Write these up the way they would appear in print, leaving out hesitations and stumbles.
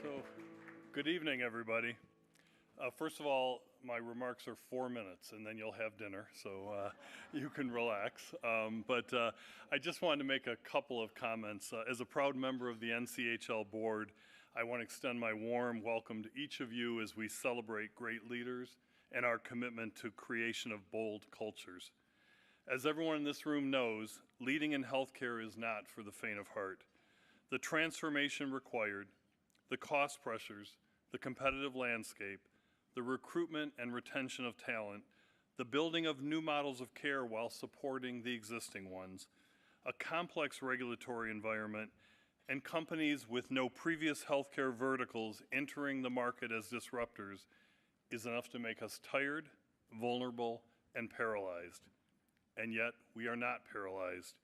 So, good evening, everybody. First of all, my remarks are 4 minutes, and then you'll have dinner, so you can relax. But I just wanted to make a couple of comments. As a proud member of the NCHL board, I want to extend my warm welcome to each of you as we celebrate great leaders and our commitment to creation of bold cultures. As everyone in this room knows, leading in healthcare is not for the faint of heart. The transformation required, the cost pressures, the competitive landscape, the recruitment and retention of talent, the building of new models of care while supporting the existing ones, a complex regulatory environment, and companies with no previous healthcare verticals entering the market as disruptors is enough to make us tired, vulnerable, and paralyzed. And yet, we are not paralyzed.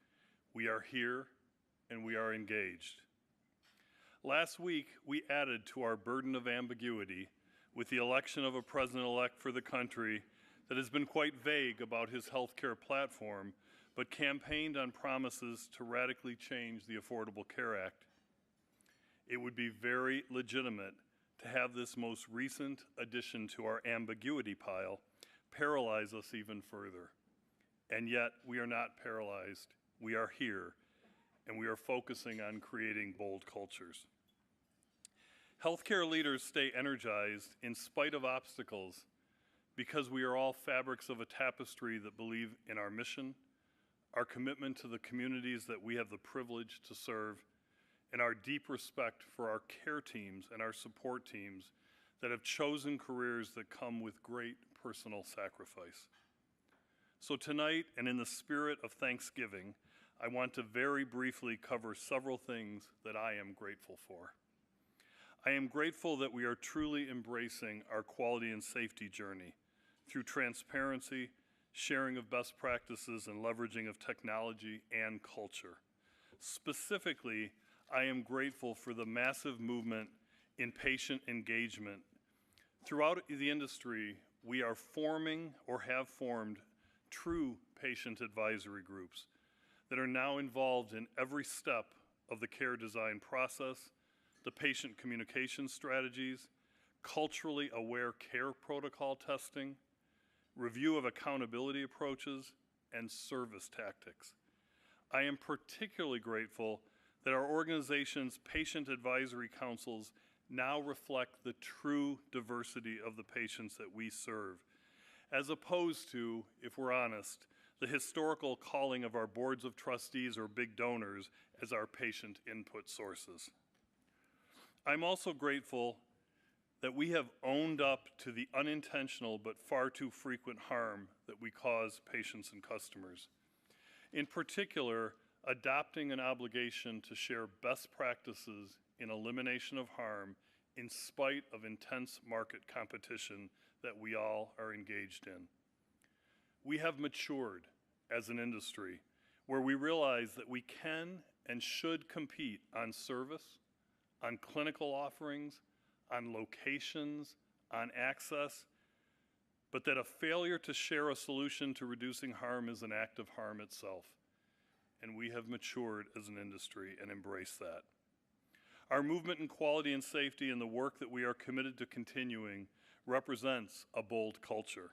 We are here, and we are engaged. Last week, we added to our burden of ambiguity with the election of a president-elect for the country that has been quite vague about his healthcare platform, but campaigned on promises to radically change the Affordable Care Act. It would be very legitimate to have this most recent addition to our ambiguity pile paralyze us even further. And yet, we are not paralyzed. We are here, and we are focusing on creating bold cultures. Healthcare leaders stay energized in spite of obstacles because we are all fabrics of a tapestry that believe in our mission, our commitment to the communities that we have the privilege to serve, and our deep respect for our care teams and our support teams that have chosen careers that come with great personal sacrifice. So tonight, and in the spirit of Thanksgiving, I want to very briefly cover several things that I am grateful for. I am grateful that we are truly embracing our quality and safety journey through transparency, sharing of best practices, and leveraging of technology and culture. Specifically, I am grateful for the massive movement in patient engagement. Throughout the industry, we are forming or have formed true patient advisory groups that are now involved in every step of the care design process, the patient communication strategies, culturally aware care protocol testing, review of accountability approaches, and service tactics. I am particularly grateful that our organization's patient advisory councils now reflect the true diversity of the patients that we serve, as opposed to, if we're honest, the historical calling of our boards of trustees or big donors as our patient input sources. I'm also grateful that we have owned up to the unintentional but far too frequent harm that we cause patients and customers. In particular, adopting an obligation to share best practices in elimination of harm in spite of intense market competition that we all are engaged in. We have matured as an industry where we realize that we can and should compete on service, on clinical offerings, on locations, on access, but that a failure to share a solution to reducing harm is an act of harm itself. And we have matured as an industry and embraced that. Our movement in quality and safety and the work that we are committed to continuing represents a bold culture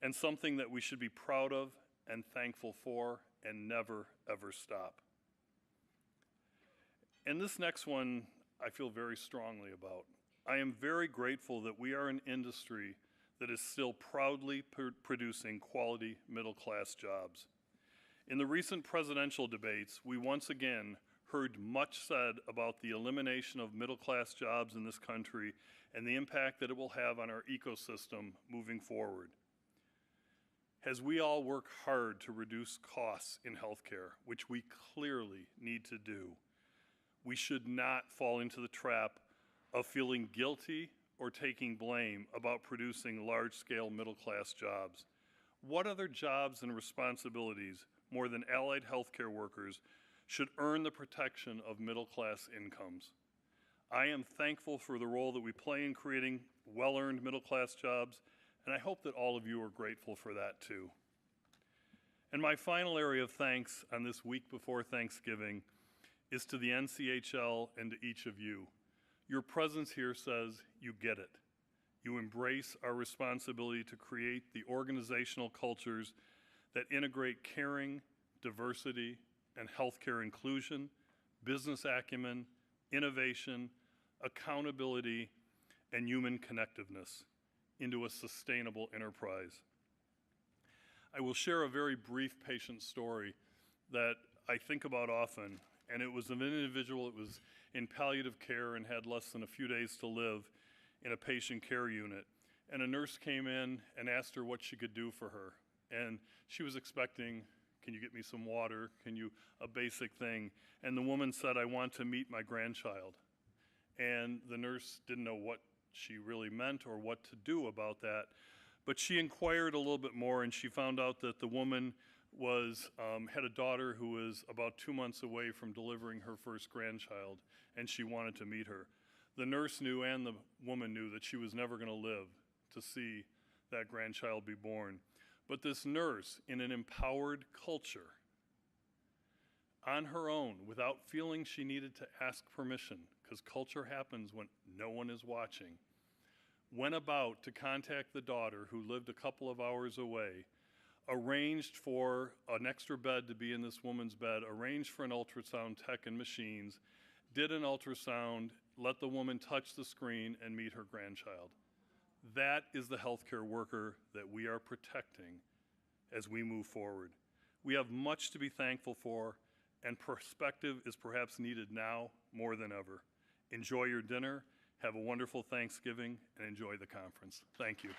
and something that we should be proud of and thankful for and never, ever stop. And this next one, I feel very strongly about. I am very grateful that we are an industry that is still proudly producing quality middle-class jobs. In the recent presidential debates, we once again heard much said about the elimination of middle-class jobs in this country and the impact that it will have on our ecosystem moving forward. As we all work hard to reduce costs in healthcare, which we clearly need to do, we should not fall into the trap of feeling guilty or taking blame about producing large-scale middle-class jobs. What other jobs and responsibilities, more than allied healthcare workers, should earn the protection of middle-class incomes? I am thankful for the role that we play in creating well-earned middle-class jobs, and I hope that all of you are grateful for that too. And my final area of thanks on this week before Thanksgiving is to the NCHL and to each of you. Your presence here says you get it. You embrace our responsibility to create the organizational cultures that integrate caring, diversity, and healthcare inclusion, business acumen, innovation, accountability, and human connectiveness into a sustainable enterprise. I will share a very brief patient story that I think about often, and it was of an individual that was in palliative care and had less than a few days to live in a patient care unit. And a nurse came in and asked her what she could do for her. And she was expecting, can you get me some water? A basic thing. And the woman said, I want to meet my grandchild. And the nurse didn't know what she really meant or what to do about that. But she inquired a little bit more, and she found out that the woman had a daughter who was about 2 months away from delivering her first grandchild, and she wanted to meet her. The nurse knew and the woman knew that she was never going to live to see that grandchild be born. But this nurse, in an empowered culture, on her own, without feeling she needed to ask permission, because culture happens when no one is watching, went about to contact the daughter who lived a couple of hours away, arranged for an extra bed to be in this woman's bed, arranged for an ultrasound tech and machines, did an ultrasound, let the woman touch the screen and meet her grandchild. That is the healthcare worker that we are protecting as we move forward. We have much to be thankful for, and perspective is perhaps needed now more than ever. Enjoy your dinner, have a wonderful Thanksgiving, and enjoy the conference. Thank you.